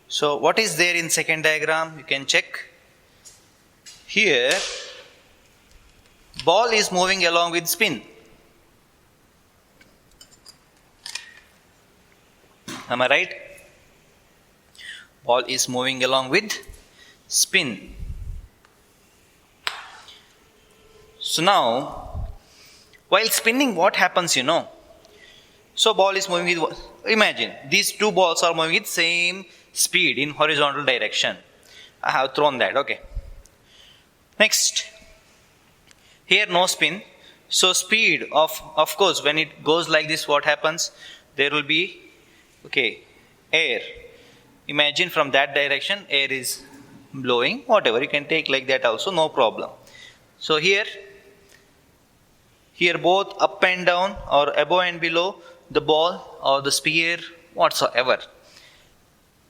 So what is there in second diagram? You can check. Here, ball is moving along with spin. Am I right? Ball is moving along with spin. So now, while spinning, what happens, So ball is moving with, imagine, these two balls are moving with same speed in horizontal direction. I have thrown that, okay. Next, here no spin. So speed of course, when it goes like this, what happens? There will be, air. Imagine from that direction, air is blowing, whatever, you can take like that also, no problem. So here both up and down or above and below, the ball or the sphere whatsoever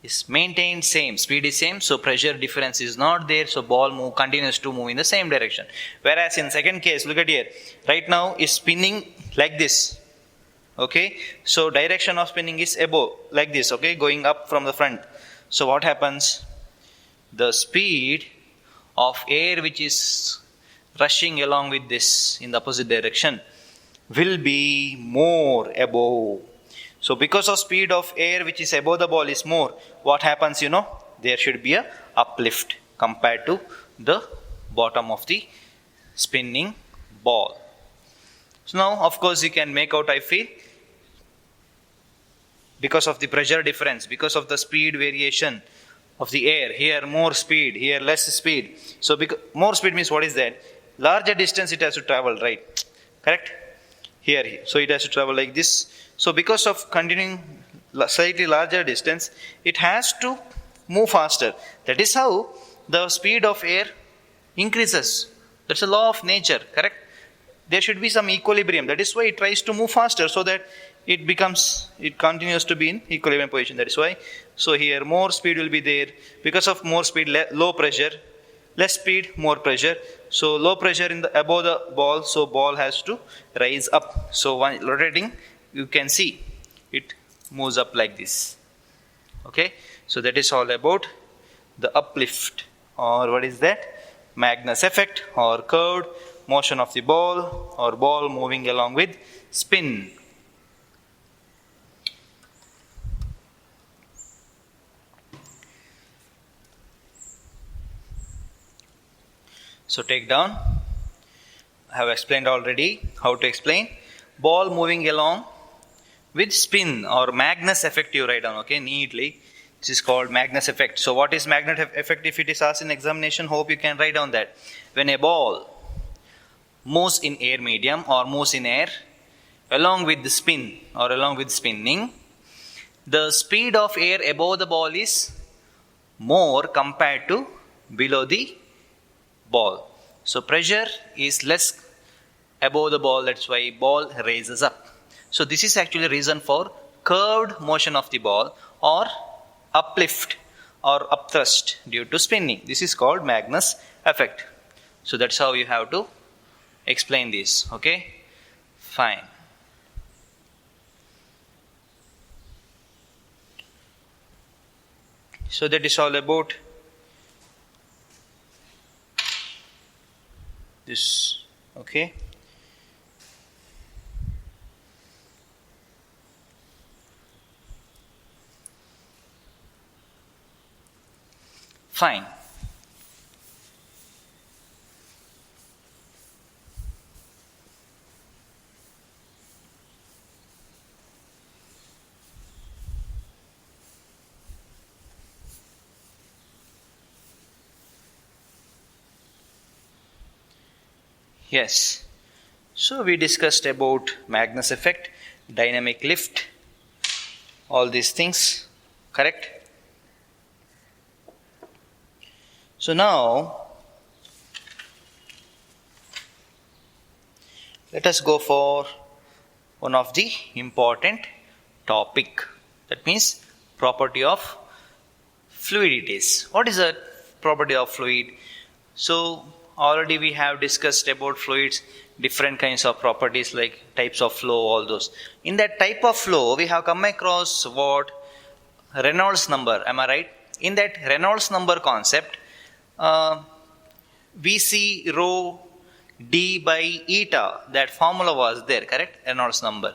is maintained same, speed is same, so pressure difference is not there, so ball continues to move in the same direction. Whereas in second case, look at here, right now is spinning like this, so direction of spinning is above, like this, going up from the front. So what happens? The speed of air which is rushing along with this in the opposite direction will be more above. So because of speed of air which is above the ball is more, what happens, there should be a uplift compared to the bottom of the spinning ball. So now, of course, you can make out, I feel, because of the pressure difference, because of the speed variation of the air, here more speed, here less speed. So more speed means what is that? Larger distance it has to travel, right? Correct? Here. So it has to travel like this. So because of continuing slightly larger distance, it has to move faster. That is how the speed of air increases. That's a law of nature, correct? There should be some equilibrium. That is why it tries to move faster, so that it continues to be in equilibrium position. That is why. So here more speed will be there. Because of more speed, low pressure. Less speed, more pressure. So low pressure above the ball, so ball has to rise up. So while rotating, you can see it moves up like this. So that is all about the uplift, or what is that? Magnus effect, or curved motion of the ball, or ball moving along with spin. So take down. I have explained already how to explain. Ball moving along with spin, or Magnus effect you write down, neatly. This is called Magnus effect. So what is Magnus effect? If it is asked in examination, hope you can write down that. When a ball moves in air medium or moves in air along with the spin or along with spinning, the speed of air above the ball is more compared to below the ball. So pressure is less above the ball, that's why ball raises up. So this is actually reason for curved motion of the ball, or uplift or upthrust due to spinning. This is called Magnus effect. So that's how you have to explain this. Fine. So that is all about this. Fine. Yes. So we discussed about Magnus effect, dynamic lift, all these things, correct? So now, let us go for one of the important topic. That means property of fluidities. What is a property of fluid? So already we have discussed about fluids, different kinds of properties like types of flow, all those. In that type of flow, we have come across what? Reynolds number, am I right? in that Reynolds number concept, we see rho d by eta, that formula was there, correct? Reynolds number.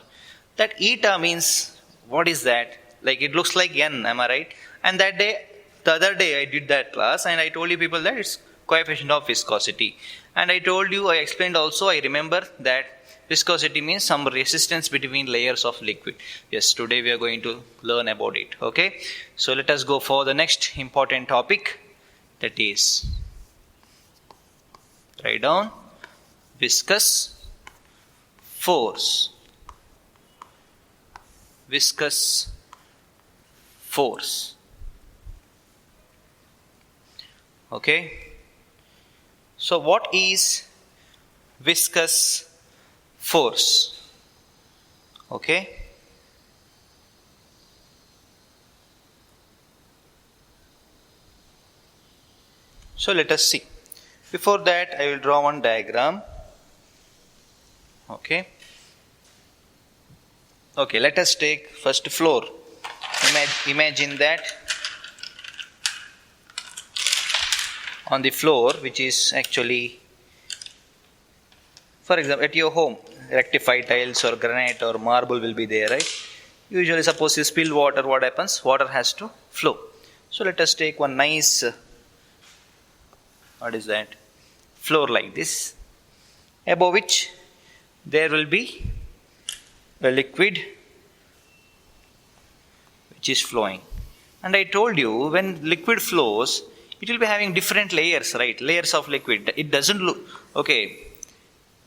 That eta means, what is that? Like it looks like n, am I right? And that day, the other day I did that class and I told you people that it's coefficient of viscosity. And I told you, I explained also, I remember that viscosity means some resistance between layers of liquid. Yes, today we are going to learn about it. Okay, so let us go for the next important topic, that is, write down viscous force. Viscous force. Okay, so what is viscous force? Okay, so let us see. Before that, I will draw one diagram. Okay, let us take first floor. Imagine that on the floor, which is actually, for example, at your home, rectified tiles or granite or marble will be there, right? Usually, suppose you spill water, what happens? Water has to flow. So let us take one nice, what is that? Floor like this, above which there will be a liquid which is flowing. And I told you, when liquid flows, it will be having different layers, right? Layers of liquid. It doesn't look, okay,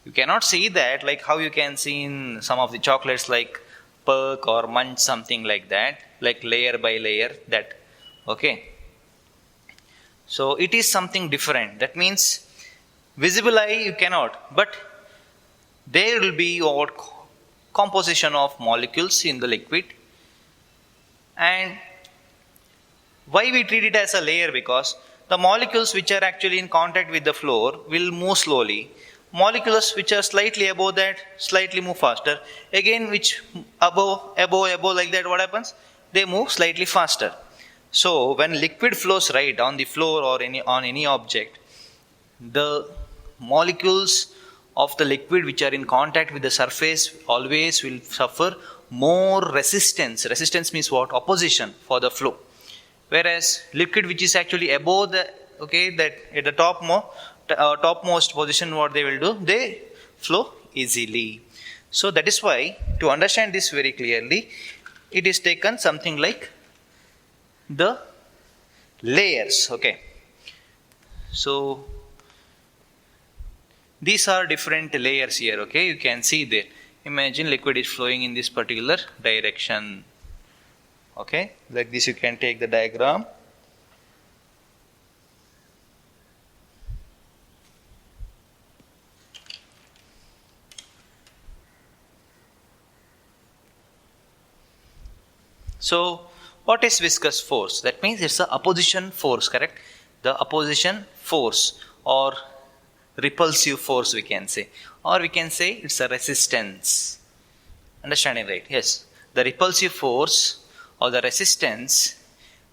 you cannot see that like how you can see in some of the chocolates like Perk or Munch, something like that, like layer by layer, that, okay. So it is something different. That means visible eye you cannot, but there will be what composition of molecules in the liquid. And why we treat it as a layer? Because the molecules which are actually in contact with the floor will move slowly. Molecules which are slightly above that slightly move faster. Again, which above like that, what happens? They move slightly faster. So when liquid flows right on the floor or on any object, the molecules of the liquid which are in contact with the surface always will suffer more resistance. Resistance means what? Opposition for the flow. Whereas liquid which is actually above the, okay, that at the topmost position, what they will do? They flow easily. So that is why, to understand this very clearly, it is taken something like the layers. Okay, so these are different layers here. Okay, you can see there. Imagine liquid is flowing in this particular direction. Okay, like this you can take the diagram. So what is viscous force? That means it's the opposition force, correct? The opposition force or repulsive force, we can say. Or we can say it's a resistance. Understanding, right? Yes. The repulsive force or the resistance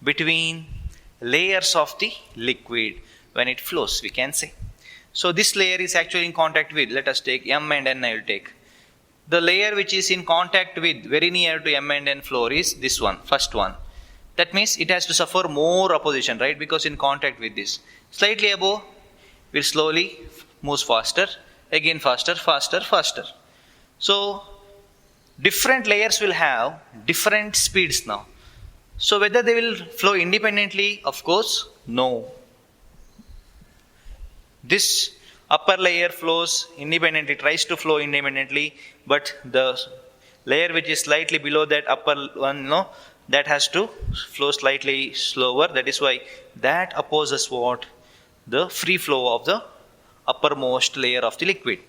between layers of the liquid when it flows, we can say. So this layer is actually in contact with, let us take M and N, I will take. The layer which is in contact with, very near to M and N floor, is this one, first one. That means it has to suffer more opposition, right? Because in contact with this. Slightly above will slowly moves faster, again faster. So different layers will have different speeds now. So whether they will flow independently, of course, no. This upper layer flows independently, tries to flow independently, but the layer which is slightly below that upper one, no, that has to flow slightly slower. That is why that opposes what? The free flow of the uppermost layer of the liquid.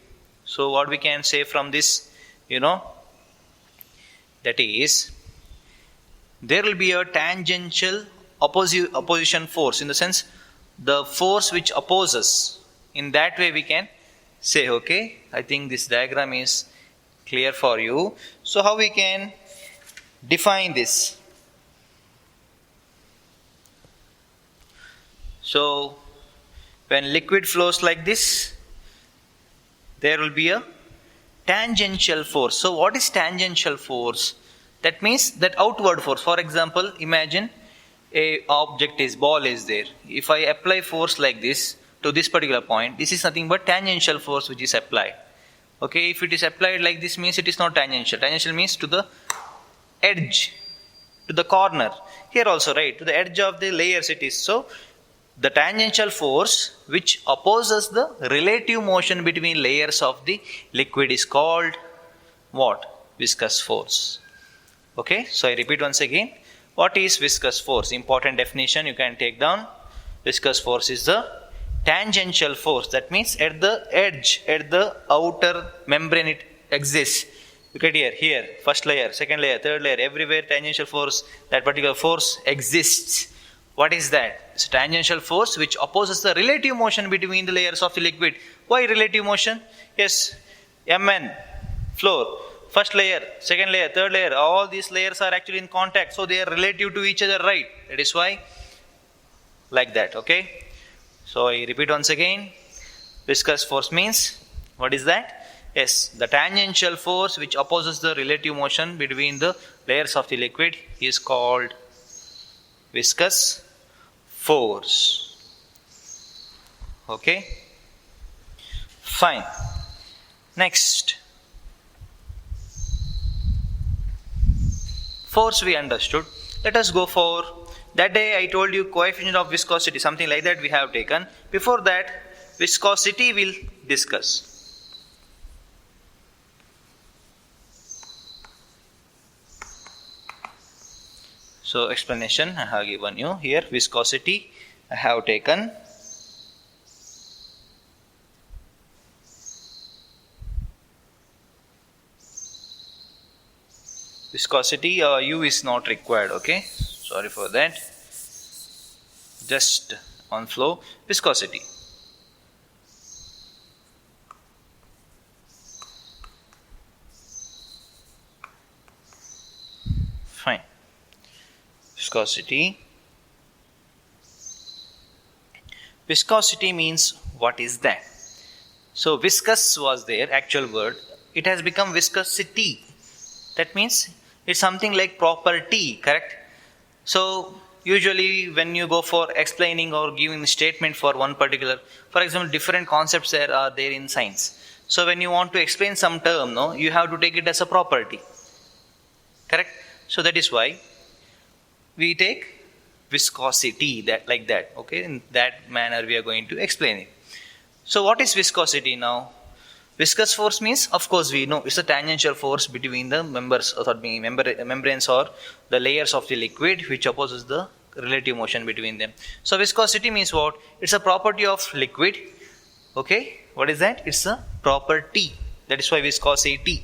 So what we can say from this, that is, there will be a tangential opposition force, in the sense the force which opposes. In that way we can say, okay, I think this diagram is clear for you. So how we can define this? So when liquid flows like this, there will be a tangential force. So what is tangential force? That means that outward force. For example, imagine a object is ball is there. If I apply force like this to this particular point, this is nothing but tangential force which is applied. Okay, if it is applied like this means it is not tangential. Tangential means to the edge, to the corner. Here also, right, to the edge of the layers it is. So the tangential force which opposes the relative motion between layers of the liquid is called what? Viscous force. Okay, so I repeat once again. What is viscous force? Important definition you can take down. Viscous force is the tangential force. That means at the edge, at the outer membrane it exists. Look at here, first layer, second layer, third layer, everywhere tangential force, that particular force exists. What is that? It's a tangential force which opposes the relative motion between the layers of the liquid. Why relative motion? Yes, Mn, floor, first layer, second layer, third layer, all these layers are actually in contact, so they are relative to each other, right? That is why like that, okay? So I repeat once again, viscous force means, what is that? Yes, the tangential force which opposes the relative motion between the layers of the liquid is called viscous force. Okay? Fine. Next. Force we understood. Let us go for, that day I told you coefficient of viscosity, something like that we have taken. Before that, viscosity we'll discuss. So explanation I have given you here. Viscosity I have taken. Viscosity U is not required, okay? Sorry for that. Just on flow. Viscosity. Fine. Viscosity. Viscosity means what is that? So viscous was there, actual word. It has become viscosity. That means it's something like property, correct? So usually when you go for explaining or giving a statement for one particular, for example, different concepts there are there in science. So when you want to explain some term, no, you have to take it as a property, correct? So that is why we take viscosity, that like that, okay? In that manner we are going to explain it. So what is viscosity now? Viscous force means, of course we know, it's a tangential force between the members or membranes or the layers of the liquid which opposes the relative motion between them. So viscosity means what? It's a property of liquid. Okay, what is that? It's a property. That is why viscosity.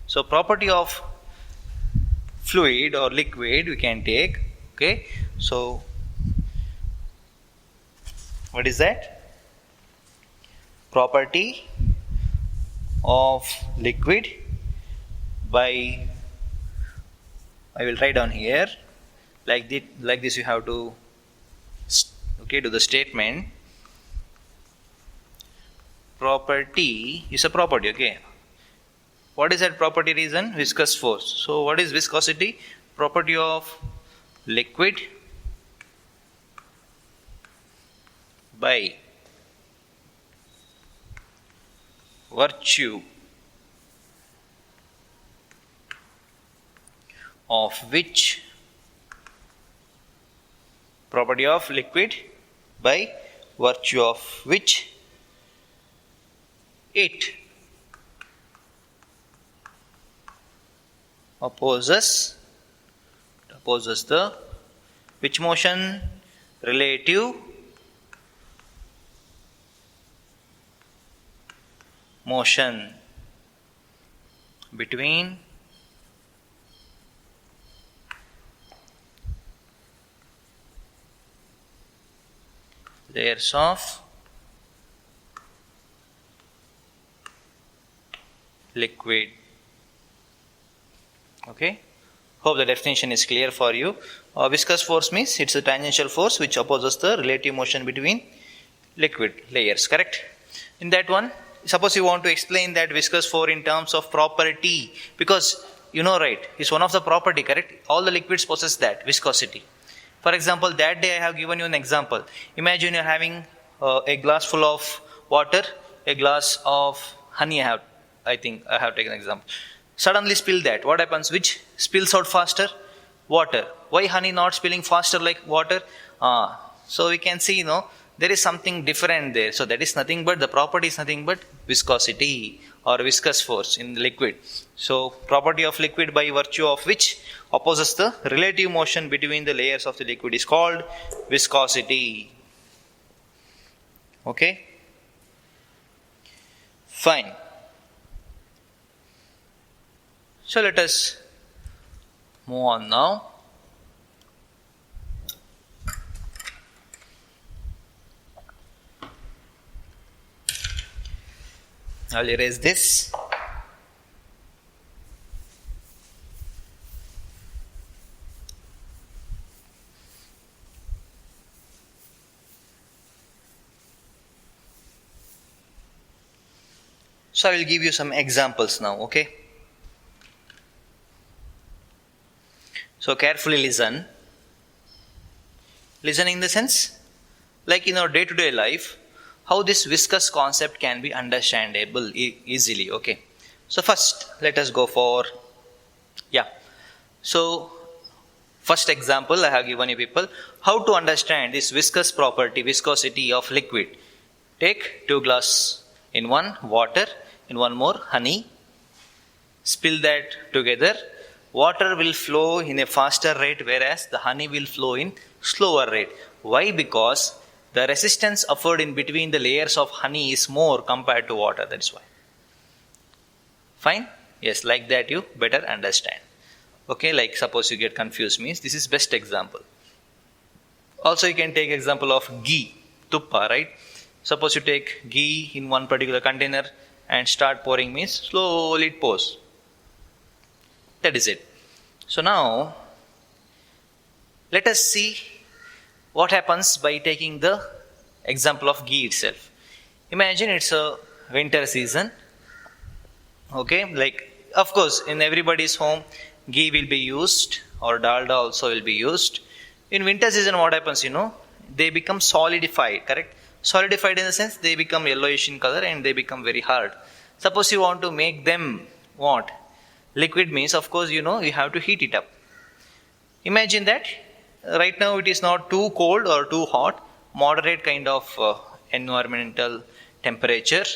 So property of fluid or liquid we can take. Okay, so what is that? Property of liquid by, I will write down here like this you have to, okay, do the statement. Property is a property, okay? What is that property reason? Viscous force. So what is viscosity? Property of liquid by virtue of which, property of liquid by virtue of which it opposes the which motion? Relative motion between layers of liquid. Okay, hope the definition is clear for you. Viscous force means it's a tangential force which opposes the relative motion between liquid layers, correct? In that one, suppose you want to explain that viscous force in terms of property, because you know, right, it's one of the property, correct? All the liquids possess that viscosity. For example, that day I have given you an example. Imagine you're having a glass full of water, a glass of honey. I think I have taken an example. Suddenly spill that. What happens? Which spills out faster? Water. Why honey not spilling faster like water? So we can see, there is something different there. So that is nothing but, the property is nothing but viscosity or viscous force in the liquid. So property of liquid by virtue of which opposes the relative motion between the layers of the liquid is called viscosity. Okay? Fine. So let us move on now. I'll erase this. So I will give you some examples now, okay? So carefully listen. Listen in the sense, like in our day-to-day life, how this viscous concept can be understandable easily, okay? So first, let us go for, So first example I have given you people, how to understand this viscous property, viscosity of liquid. Take 2 glasses, in one water, in one more honey. Spill that together. Water will flow in a faster rate, whereas the honey will flow in slower rate. Why? Because the resistance offered in between the layers of honey is more compared to water. That is why. Fine? Yes, like that you better understand. Okay, like suppose you get confused means this is best example. Also you can take example of ghee, tuppa, right? Suppose you take ghee in one particular container and start pouring means slowly it pours. That is it. So now, let us see what happens by taking the example of ghee itself. Imagine it's a winter season. Okay, like of course in everybody's home ghee will be used or dalda also will be used. In winter season what happens, they become solidified, correct? Solidified in the sense they become yellowish in color and they become very hard. Suppose you want to make them what? Liquid means, of course, you have to heat it up. Imagine that right now it is not too cold or too hot, moderate kind of environmental temperature.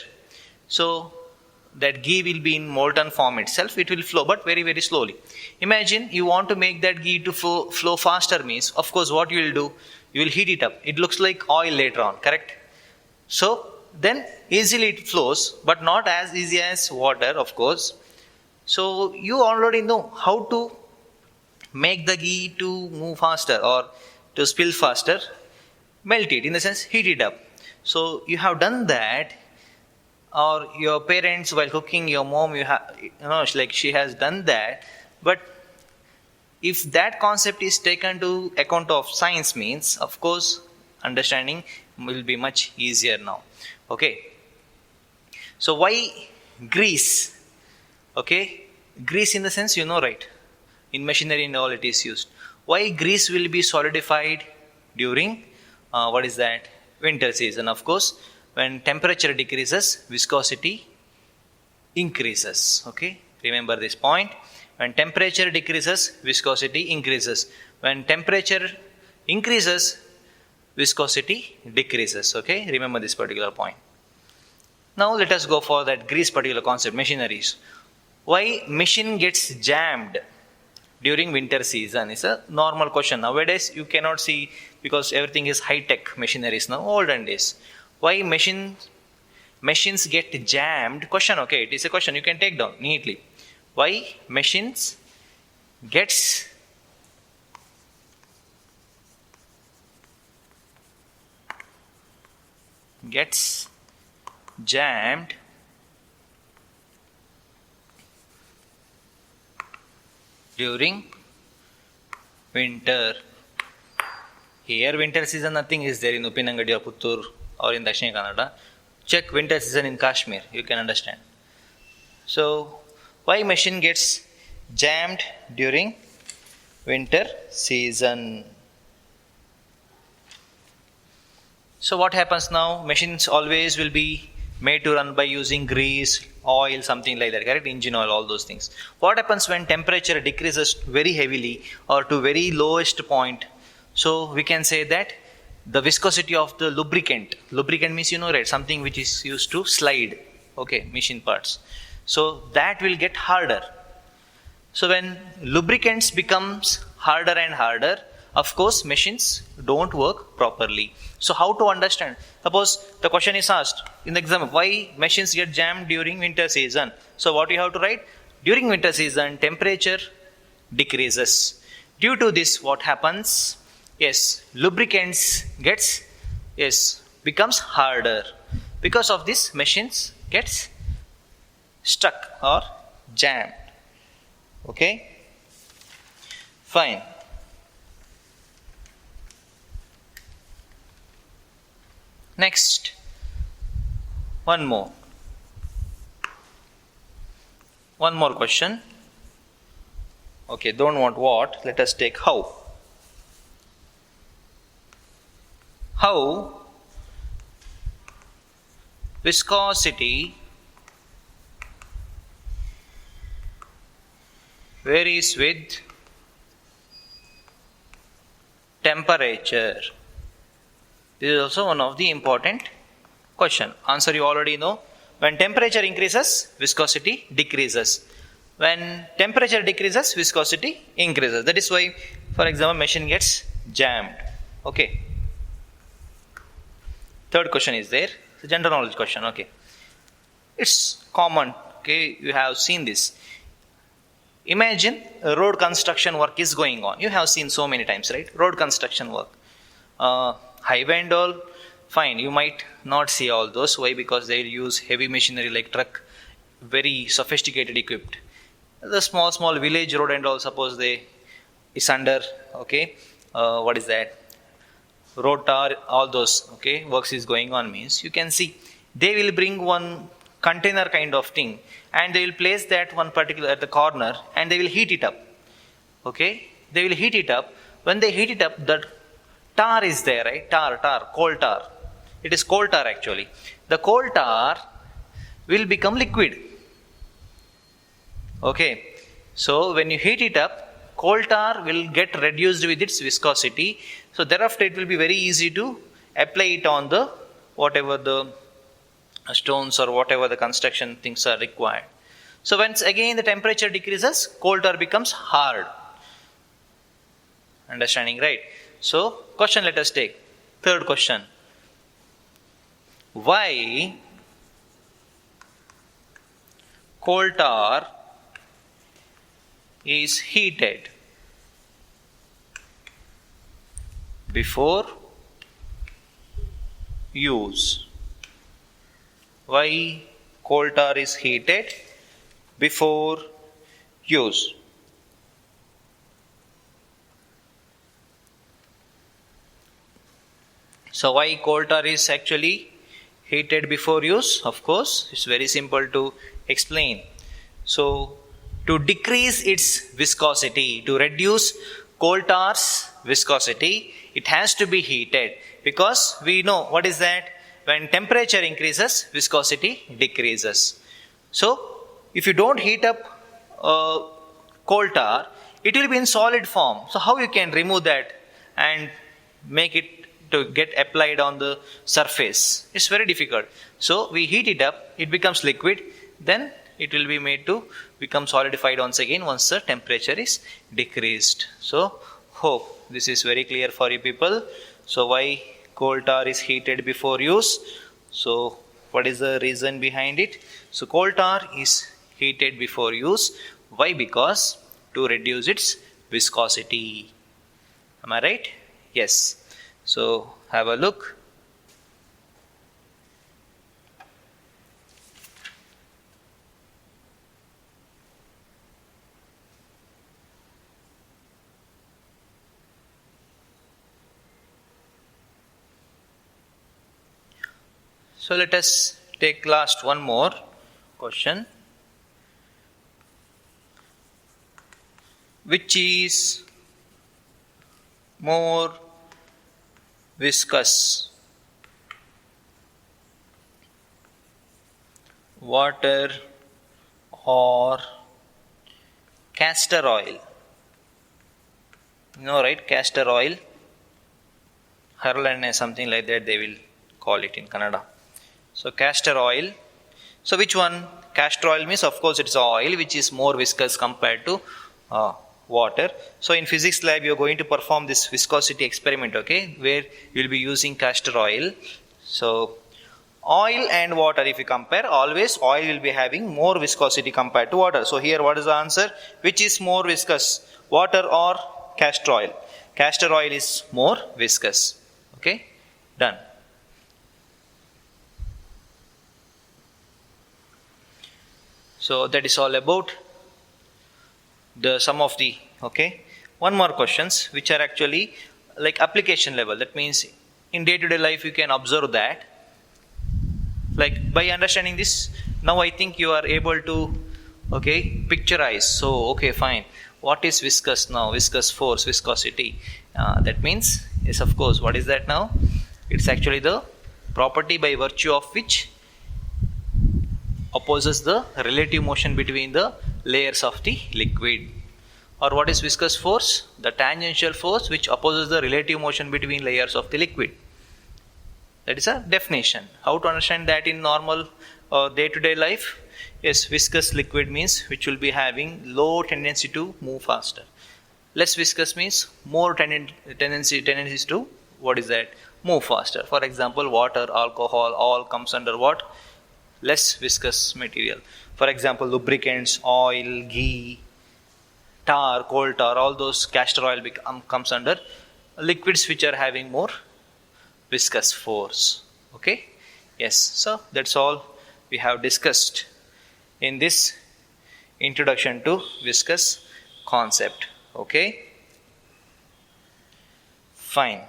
So that ghee will be in molten form itself. It will flow, but very, very slowly. Imagine you want to make that ghee to flow faster means, of course, what you will do? You will heat it up. It looks like oil later on, correct? So then easily it flows, but not as easy as water, of course. So you already know how to make the ghee to move faster or to spill faster. Melt it, in the sense heat it up. So you have done that, or your parents while cooking, your mom, like she has done that. But if that concept is taken to account of science means, of course, understanding will be much easier now. Okay. So why grease? Okay. Grease in the sense, right? In machinery and all it is used. Why grease will be solidified during, winter season? Of course, when temperature decreases, viscosity increases. Okay. Remember this point. When temperature decreases, viscosity increases. When temperature increases, viscosity decreases. Okay. Remember this particular point. Now let us go for that grease particular concept, machineries. Why machine gets jammed during winter season is a normal question. Nowadays you cannot see because everything is high-tech machineries now, olden days. Why machines get jammed? Question, okay, it is a question you can take down neatly. Why machines gets jammed during winter Here winter season nothing is there in Upinangadi or Puttur or in Dakshina Kannada. Check winter season in Kashmir, you can understand. So why machine gets jammed during winter season? So what happens now? Machines always will be made to run by using grease, oil, something like that, correct? Engine oil, all those things. What happens when temperature decreases very heavily or to very lowest point? So we can say that the viscosity of the lubricant means, right, something which is used to slide, okay, machine parts. So that will get harder. So when lubricants becomes harder and harder, of course machines don't work properly. So how to understand? Suppose the question is asked in the exam, why machines get jammed during winter season? So what you have to write? During winter season, temperature decreases. Due to this, what happens? Yes, lubricants becomes harder. Because of this, machines gets stuck or jammed. Okay? Fine. Next, one more question. Okay, don't want what, let us take how. How viscosity varies with temperature. This is also one of the important question. Answer you already know. When temperature increases, viscosity decreases. When temperature decreases, viscosity increases. That is why, for example, machine gets jammed. Okay. Third question is there. It's a general knowledge question. Okay. It's common. Okay, you have seen this. Imagine a road construction work is going on. You have seen so many times, right? Road construction work. Highway and all, fine. You might not see all those. Why? Because they use heavy machinery like truck, very sophisticated equipped. The small village road and all, suppose they is under, okay, what is that? Road tar, all those, okay, works is going on means, you can see they will bring one container kind of thing and they will place that one particular at the corner and they will heat it up. Okay, they will heat it up. When they heat it up, that tar is there, right? Coal tar. It is coal tar actually. The coal tar will become liquid. Okay, so when you heat it up, coal tar will get reduced with its viscosity. So thereafter it will be very easy to apply it on the whatever the stones or whatever the construction things are required. So once again the temperature decreases, coal tar becomes hard. Understanding, right? So question let us take. Third question. Why coal tar is heated before use? Why coal tar is heated before use? So why coal tar is actually heated before use? Of course, it's very simple to explain. So to decrease its viscosity, to reduce coal tar's viscosity, it has to be heated, because we know what is that? When temperature increases, viscosity decreases. So if you don't heat up coal tar, it will be in solid form. So how you can remove that and make it to get applied on the surface? It's very difficult. So we heat it up, it becomes liquid, then it will be made to become solidified once again once the temperature is decreased. So hope this is very clear for you people. So why coal tar is heated before use? So what is the reason behind it? So coal tar is heated before use. Why? Because to reduce its viscosity. Am I right? Yes. So have a look. So let us take last one more question. Which is more viscous? Water or castor oil? No, right? Castor oil. Harlan, something like that they will call it in Kannada. So castor oil. So which one? Castor oil means, of course, it's oil which is more viscous compared to water. So in physics lab you are going to perform this viscosity experiment, okay, where you will be using castor oil. So oil and water, if you compare, always oil will be having more viscosity compared to water. So here what is the answer? Which is more viscous? Water or castor oil? Castor oil is more viscous. Okay, done. So that is all about some of the, okay. One more questions which are actually like application level. That means in day-to-day life you can observe that. Like by understanding this, now I think you are able to, okay, picturize. So okay, fine. What is viscous now? Viscous force, viscosity. That means, yes, of course, what is that now? It's actually the property by virtue of which opposes the relative motion between the layers of the liquid. Or what is viscous force? The tangential force which opposes the relative motion between layers of the liquid. That is a definition. How to understand that in normal day-to-day life? Yes, viscous liquid means which will be having low tendency to move faster. Less viscous means more tendencies to, what is that? Move faster. For example, water, alcohol, all comes under what? Less viscous material. For example, lubricants, oil, ghee, tar, coal tar, all those castor oil comes under liquids which are having more viscous force. Okay? Yes. So that's all we have discussed in this introduction to viscous concept. Okay? Fine.